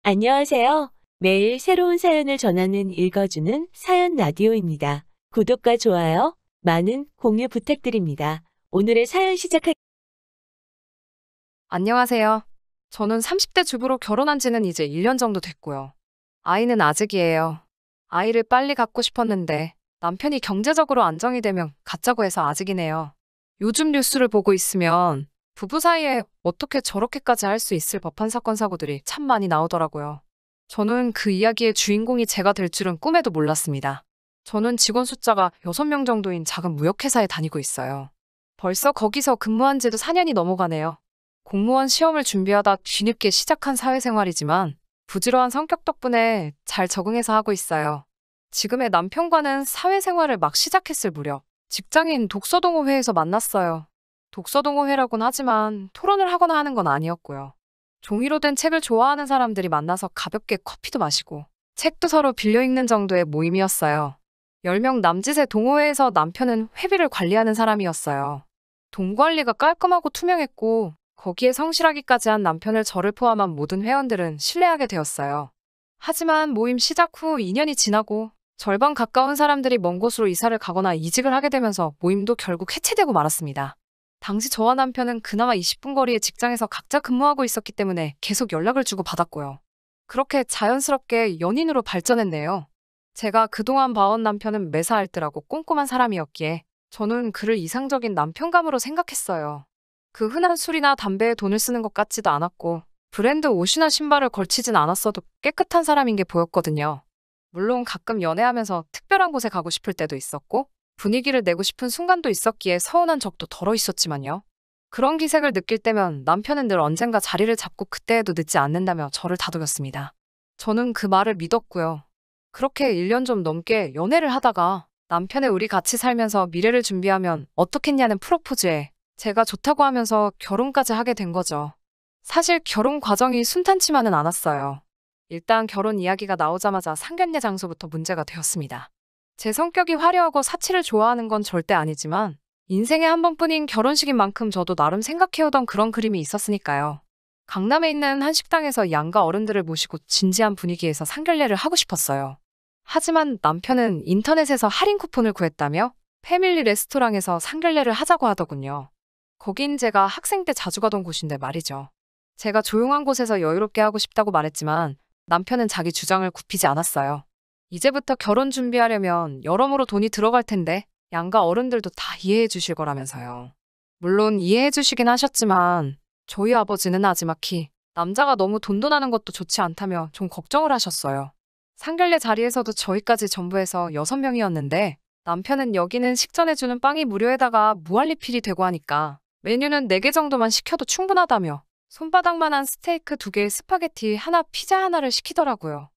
안녕하세요. 매일 새로운 사연을 전하는 읽어주는 사연 라디오입니다. 구독과 좋아요, 많은 공유 부탁드립니다. 오늘의 사연 시작할 안녕하세요. 저는 30대 주부로 결혼한 지는 이제 1년 정도 됐고요. 아이는 아직이에요. 아이를 빨리 갖고 싶었는데 남편이 경제적으로 안정이 되면 갖자고 해서 아직이네요. 요즘 뉴스를 보고 있으면 부부 사이에 어떻게 저렇게까지 할 수 있을 법한 사건 사고들이 참 많이 나오더라고요. 저는 그 이야기의 주인공이 제가 될 줄은 꿈에도 몰랐습니다. 저는 직원 숫자가 6명 정도인 작은 무역회사에 다니고 있어요. 벌써 거기서 근무한 지도 4년이 넘어가네요. 공무원 시험을 준비하다 뒤늦게 시작한 사회생활이지만 부지런한 성격 덕분에 잘 적응해서 하고 있어요. 지금의 남편과는 사회생활을 막 시작했을 무렵 직장인 독서동호회에서 만났어요. 독서동호회라곤 하지만 토론을 하거나 하는 건 아니었고요. 종이로 된 책을 좋아하는 사람들이 만나서 가볍게 커피도 마시고 책도 서로 빌려 읽는 정도의 모임이었어요. 10명 남짓의 동호회에서 남편은 회비를 관리하는 사람이었어요. 돈 관리가 깔끔하고 투명했고 거기에 성실하기까지 한 남편을 저를 포함한 모든 회원들은 신뢰하게 되었어요. 하지만 모임 시작 후 2년이 지나고 절반 가까운 사람들이 먼 곳으로 이사를 가거나 이직을 하게 되면서 모임도 결국 해체되고 말았습니다. 당시 저와 남편은 그나마 20분 거리의 직장에서 각자 근무하고 있었기 때문에 계속 연락을 주고 받았고요. 그렇게 자연스럽게 연인으로 발전했네요. 제가 그동안 봐온 남편은 매사알뜰하고 꼼꼼한 사람이었기에 저는 그를 이상적인 남편감으로 생각했어요. 그 흔한 술이나 담배에 돈을 쓰는 것 같지도 않았고 브랜드 옷이나 신발을 걸치진 않았어도 깨끗한 사람인 게 보였거든요. 물론 가끔 연애하면서 특별한 곳에 가고 싶을 때도 있었고 분위기를 내고 싶은 순간도 있었기에 서운한 적도 덜어 있었지만요. 그런 기색을 느낄 때면 남편은 늘 언젠가 자리를 잡고 그때에도 늦지 않는다며 저를 다독였습니다. 저는 그 말을 믿었고요. 그렇게 1년 좀 넘게 연애를 하다가 남편의 우리 같이 살면서 미래를 준비하면 어떻겠냐는 프로포즈에 제가 좋다고 하면서 결혼까지 하게 된 거죠. 사실 결혼 과정이 순탄치만은 않았어요. 일단 결혼 이야기가 나오자마자 상견례 장소부터 문제가 되었습니다. 제 성격이 화려하고 사치를 좋아하는 건 절대 아니지만 인생에 한 번뿐인 결혼식인 만큼 저도 나름 생각해오던 그런 그림이 있었으니까요. 강남에 있는 한 식당에서 양가 어른들을 모시고 진지한 분위기에서 상견례를 하고 싶었어요. 하지만 남편은 인터넷에서 할인 쿠폰을 구했다며 패밀리 레스토랑에서 상견례를 하자고 하더군요. 거긴 제가 학생 때 자주 가던 곳인데 말이죠. 제가 조용한 곳에서 여유롭게 하고 싶다고 말했지만 남편은 자기 주장을 굽히지 않았어요. 이제부터 결혼 준비하려면 여러모로 돈이 들어갈 텐데 양가 어른들도 다 이해해 주실 거라면서요. 물론 이해해 주시긴 하셨지만 저희 아버지는 나지막히 남자가 너무 돈돈하는 것도 좋지 않다며 좀 걱정을 하셨어요. 상견례 자리에서도 저희까지 전부 해서 6명이었는데 남편은 여기는 식전해주는 빵이 무료에다가 무한리필이 되고 하니까 메뉴는 4개 정도만 시켜도 충분하다며 손바닥만한 스테이크 2개에 스파게티 하나, 피자 하나를 시키더라고요.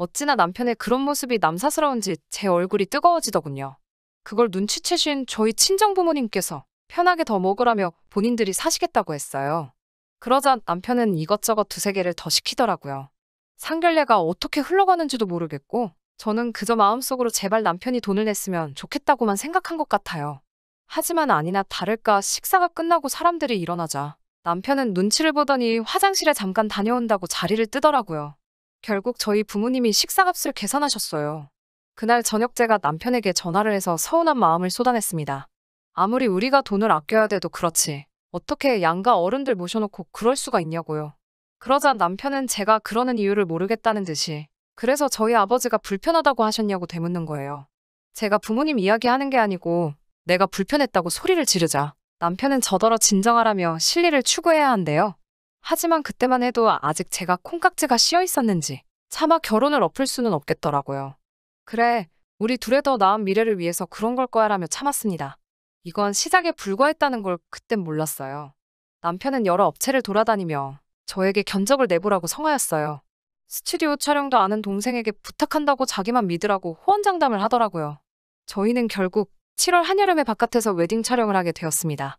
어찌나 남편의 그런 모습이 남사스러운지 제 얼굴이 뜨거워지더군요. 그걸 눈치채신 저희 친정부모님께서 편하게 더 먹으라며 본인들이 사시겠다고 했어요. 그러자 남편은 이것저것 2~3개를 더 시키더라고요. 상견례가 어떻게 흘러가는지도 모르겠고 저는 그저 마음속으로 제발 남편이 돈을 냈으면 좋겠다고만 생각한 것 같아요. 하지만 아니나 다를까 식사가 끝나고 사람들이 일어나자 남편은 눈치를 보더니 화장실에 잠깐 다녀온다고 자리를 뜨더라고요. 결국 저희 부모님이 식사값을 계산하셨어요. 그날 저녁 제가 남편에게 전화를 해서 서운한 마음을 쏟아냈습니다. 아무리 우리가 돈을 아껴야 돼도 그렇지. 어떻게 양가 어른들 모셔놓고 그럴 수가 있냐고요. 그러자 남편은 제가 그러는 이유를 모르겠다는 듯이 그래서 저희 아버지가 불편하다고 하셨냐고 되묻는 거예요. 제가 부모님 이야기하는 게 아니고 내가 불편했다고 소리를 지르자 남편은 저더러 진정하라며 실리를 추구해야 한대요. 하지만 그때만 해도 아직 제가 콩깍지가 씌어 있었는지 차마 결혼을 엎을 수는 없겠더라고요. 그래, 우리 둘의 더 나은 미래를 위해서 그런 걸 거야 라며 참았습니다. 이건 시작에 불과했다는 걸 그땐 몰랐어요. 남편은 여러 업체를 돌아다니며 저에게 견적을 내보라고 성하였어요. 스튜디오 촬영도 아는 동생에게 부탁한다고 자기만 믿으라고 호언장담을 하더라고요. 저희는 결국 7월 한여름에 바깥에서 웨딩 촬영을 하게 되었습니다.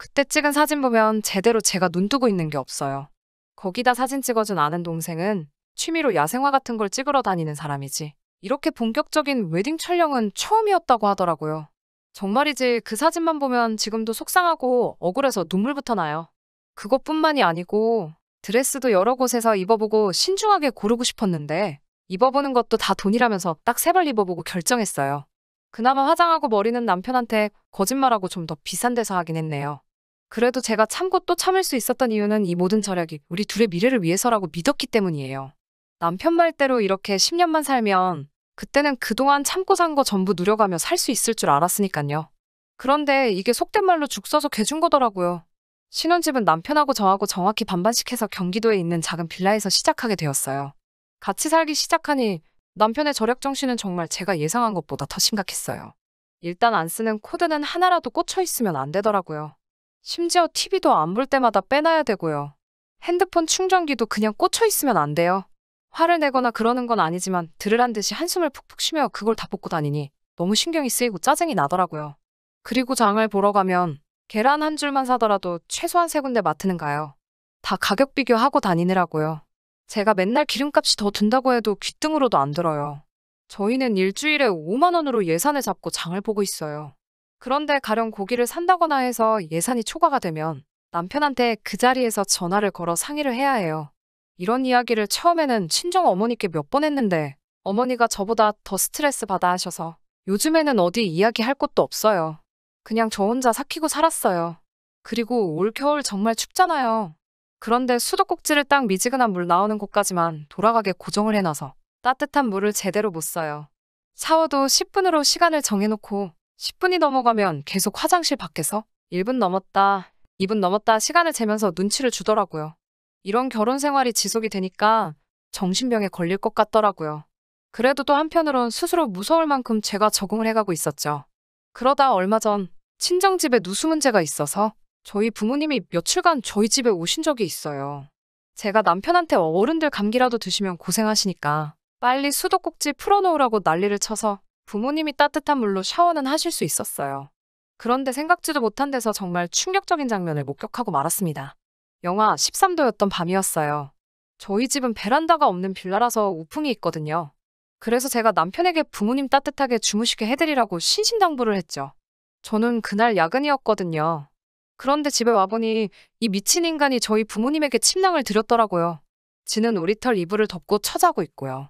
그때 찍은 사진 보면 제대로 제가 눈뜨고 있는 게 없어요. 거기다 사진 찍어준 아는 동생은 취미로 야생화 같은 걸 찍으러 다니는 사람이지 이렇게 본격적인 웨딩 촬영은 처음이었다고 하더라고요. 정말이지 그 사진만 보면 지금도 속상하고 억울해서 눈물부터 나요. 그것뿐만이 아니고 드레스도 여러 곳에서 입어보고 신중하게 고르고 싶었는데 입어보는 것도 다 돈이라면서 딱 3벌 입어보고 결정했어요. 그나마 화장하고 머리는 남편한테 거짓말하고 좀 더 비싼 데서 하긴 했네요. 그래도 제가 참고 또 참을 수 있었던 이유는 이 모든 절약이 우리 둘의 미래를 위해서라고 믿었기 때문이에요. 남편 말대로 이렇게 10년만 살면 그때는 그동안 참고 산 거 전부 누려가며 살 수 있을 줄 알았으니까요. 그런데 이게 속된 말로 죽 써서 개준 거더라고요. 신혼집은 남편하고 저하고 정확히 반반씩 해서 경기도에 있는 작은 빌라에서 시작하게 되었어요. 같이 살기 시작하니 남편의 절약 정신은 정말 제가 예상한 것보다 더 심각했어요. 일단 안 쓰는 코드는 하나라도 꽂혀 있으면 안 되더라고요. 심지어 TV도 안 볼 때마다 빼놔야 되고요. 핸드폰 충전기도 그냥 꽂혀 있으면 안 돼요. 화를 내거나 그러는 건 아니지만 들으란 듯이 한숨을 푹푹 쉬며 그걸 다 뽑고 다니니 너무 신경이 쓰이고 짜증이 나더라고요. 그리고 장을 보러 가면 계란 한 줄만 사더라도 최소한 3군데 마트는 가요. 다 가격 비교하고 다니느라고요. 제가 맨날 기름값이 더 든다고 해도 귀등으로도 안 들어요. 저희는 일주일에 5만 원으로 예산을 잡고 장을 보고 있어요. 그런데 가령 고기를 산다거나 해서 예산이 초과가 되면 남편한테 그 자리에서 전화를 걸어 상의를 해야 해요. 이런 이야기를 처음에는 친정 어머니께 몇 번 했는데 어머니가 저보다 더 스트레스 받아 하셔서 요즘에는 어디 이야기할 곳도 없어요. 그냥 저 혼자 삭히고 살았어요. 그리고 올겨울 정말 춥잖아요. 그런데 수도꼭지를 딱 미지근한 물 나오는 곳까지만 돌아가게 고정을 해놔서 따뜻한 물을 제대로 못 써요. 샤워도 10분으로 시간을 정해놓고 10분이 넘어가면 계속 화장실 밖에서 1분 넘었다, 2분 넘었다 시간을 재면서 눈치를 주더라고요. 이런 결혼 생활이 지속이 되니까 정신병에 걸릴 것 같더라고요. 그래도 또 한편으론 스스로 무서울 만큼 제가 적응을 해가고 있었죠. 그러다 얼마 전 친정집에 누수 문제가 있어서 저희 부모님이 며칠간 저희 집에 오신 적이 있어요. 제가 남편한테 어른들 감기라도 드시면 고생하시니까 빨리 수도꼭지 풀어놓으라고 난리를 쳐서 부모님이 따뜻한 물로 샤워는 하실 수 있었어요. 그런데 생각지도 못한 데서 정말 충격적인 장면을 목격하고 말았습니다. 영하 13도였던 밤이었어요. 저희 집은 베란다가 없는 빌라라서 우풍이 있거든요. 그래서 제가 남편에게 부모님 따뜻하게 주무시게 해드리라고 신신당부를 했죠. 저는 그날 야근이었거든요. 그런데 집에 와보니 이 미친 인간이 저희 부모님에게 침낭을 드렸더라고요. 지는 오리털 이불을 덮고 처자고 있고요.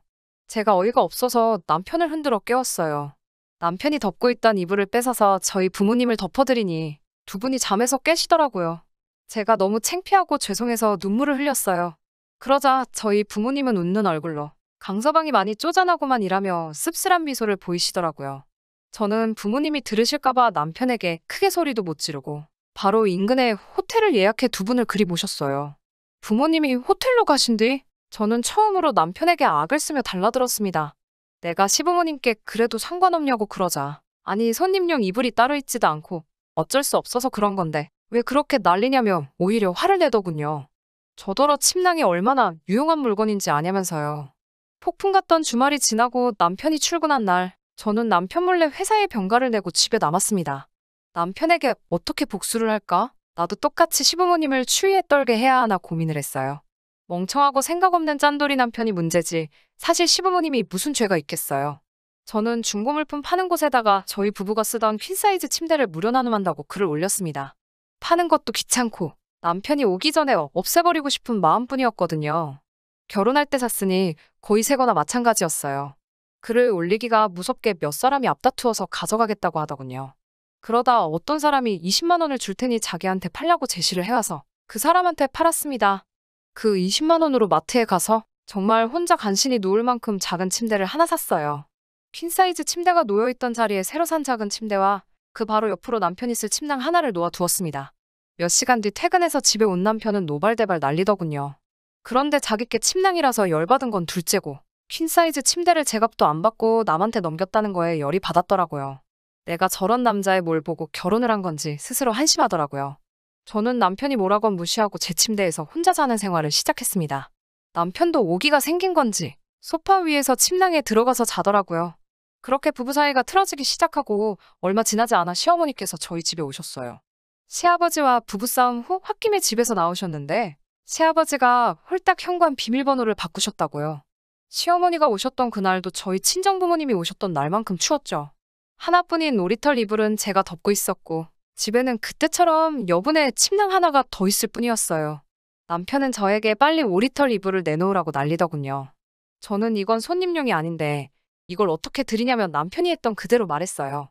제가 어이가 없어서 남편을 흔들어 깨웠어요. 남편이 덮고 있던 이불을 뺏어서 저희 부모님을 덮어드리니 두 분이 잠에서 깨시더라고요. 제가 너무 창피하고 죄송해서 눈물을 흘렸어요. 그러자 저희 부모님은 웃는 얼굴로 강서방이 많이 쪼잔하고만 일하며 씁쓸한 미소를 보이시더라고요. 저는 부모님이 들으실까봐 남편에게 크게 소리도 못 지르고 바로 인근에 호텔을 예약해 두 분을 그리 모셨어요. 부모님이 호텔로 가신 뒤 저는 처음으로 남편에게 악을 쓰며 달라들었습니다. 내가 시부모님께 그래도 상관없냐고 그러자 아니 손님용 이불이 따로 있지도 않고 어쩔 수 없어서 그런 건데 왜 그렇게 난리냐며 오히려 화를 내더군요. 저더러 침낭이 얼마나 유용한 물건인지 아냐면서요. 폭풍 같던 주말이 지나고 남편이 출근한 날 저는 남편 몰래 회사에 병가를 내고 집에 남았습니다. 남편에게 어떻게 복수를 할까? 나도 똑같이 시부모님을 추위에 떨게 해야 하나 고민을 했어요. 멍청하고 생각 없는 짠돌이 남편이 문제지 사실 시부모님이 무슨 죄가 있겠어요. 저는 중고물품 파는 곳에다가 저희 부부가 쓰던 퀸사이즈 침대를 무료 나눔한다고 글을 올렸습니다. 파는 것도 귀찮고 남편이 오기 전에 없애버리고 싶은 마음뿐이었거든요. 결혼할 때 샀으니 거의 새 거나 마찬가지였어요. 글을 올리기가 무섭게 몇 사람이 앞다투어서 가져가겠다고 하더군요. 그러다 어떤 사람이 20만 원을 줄 테니 자기한테 팔려고 제시를 해와서 그 사람한테 팔았습니다. 그 20만 원으로 마트에 가서 정말 혼자 간신히 누울 만큼 작은 침대를 하나 샀어요. 퀸사이즈 침대가 놓여있던 자리에 새로 산 작은 침대와 그 바로 옆으로 남편이 쓸 침낭 하나를 놓아 두었습니다. 몇 시간 뒤 퇴근해서 집에 온 남편은 노발대발 난리더군요. 그런데 자기께 침낭이라서 열받은 건 둘째고 퀸사이즈 침대를 제값도 안 받고 남한테 넘겼다는 거에 열이 받았더라고요. 내가 저런 남자의 뭘 보고 결혼을 한 건지 스스로 한심하더라고요. 저는 남편이 뭐라건 무시하고 제 침대에서 혼자 자는 생활을 시작했습니다. 남편도 오기가 생긴 건지 소파 위에서 침낭에 들어가서 자더라고요. 그렇게 부부 사이가 틀어지기 시작하고 얼마 지나지 않아 시어머니께서 저희 집에 오셨어요. 시아버지와 부부싸움 후 홧김에 집에서 나오셨는데 시아버지가 홀딱 현관 비밀번호를 바꾸셨다고요. 시어머니가 오셨던 그날도 저희 친정부모님이 오셨던 날만큼 추웠죠. 하나뿐인 오리털 이불은 제가 덮고 있었고 집에는 그때처럼 여분의 침낭 하나가 더 있을 뿐이었어요. 남편은 저에게 빨리 오리털 이불을 내놓으라고 난리더군요. 저는 이건 손님용이 아닌데 이걸 어떻게 드리냐면 남편이 했던 그대로 말했어요.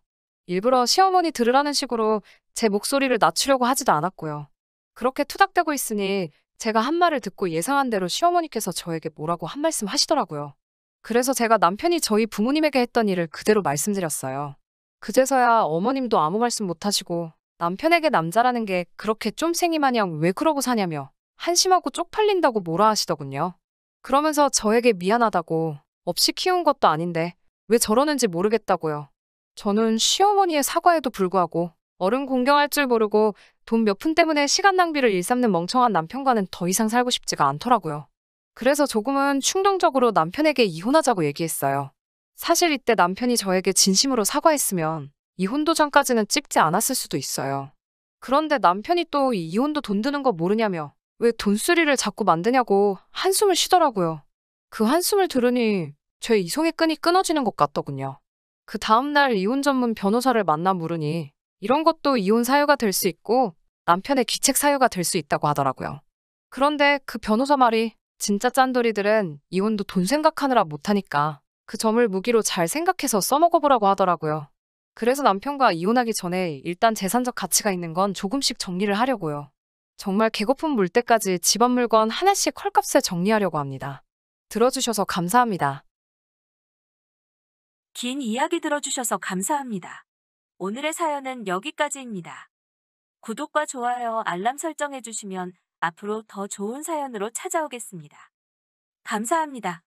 일부러 시어머니 들으라는 식으로 제 목소리를 낮추려고 하지도 않았고요. 그렇게 투닥대고 있으니 제가 한 말을 듣고 예상한 대로 시어머니께서 저에게 뭐라고 한 말씀 하시더라고요. 그래서 제가 남편이 저희 부모님에게 했던 일을 그대로 말씀드렸어요. 그제서야 어머님도 아무 말씀 못하시고 남편에게 남자라는 게 그렇게 쫌생이 마냥 왜 그러고 사냐며 한심하고 쪽팔린다고 뭐라 하시더군요. 그러면서 저에게 미안하다고 없이 키운 것도 아닌데 왜 저러는지 모르겠다고요. 저는 시어머니의 사과에도 불구하고 어른 공경할 줄 모르고 돈 몇 푼 때문에 시간 낭비를 일삼는 멍청한 남편과는 더 이상 살고 싶지가 않더라고요. 그래서 조금은 충동적으로 남편에게 이혼하자고 얘기했어요. 사실 이때 남편이 저에게 진심으로 사과했으면 이혼 도장까지는 찍지 않았을 수도 있어요. 그런데 남편이 또 이혼도 돈 드는 거 모르냐며 왜 돈쓰리를 자꾸 만드냐고 한숨을 쉬더라고요. 그 한숨을 들으니 제 이성의 끈이 끊어지는 것 같더군요. 그 다음날 이혼 전문 변호사를 만나 물으니 이런 것도 이혼 사유가 될 수 있고 남편의 귀책 사유가 될 수 있다고 하더라고요. 그런데 그 변호사 말이 진짜 짠돌이들은 이혼도 돈 생각하느라 못하니까 그 점을 무기로 잘 생각해서 써먹어보라고 하더라고요. 그래서 남편과 이혼하기 전에 일단 재산적 가치가 있는 건 조금씩 정리를 하려고요. 정말 개고픈 물 때까지 집안 물건 하나씩 헐값에 정리하려고 합니다. 들어주셔서 감사합니다. 긴 이야기 들어주셔서 감사합니다. 오늘의 사연은 여기까지입니다. 구독과 좋아요, 알람 설정해주시면 앞으로 더 좋은 사연으로 찾아오겠습니다. 감사합니다.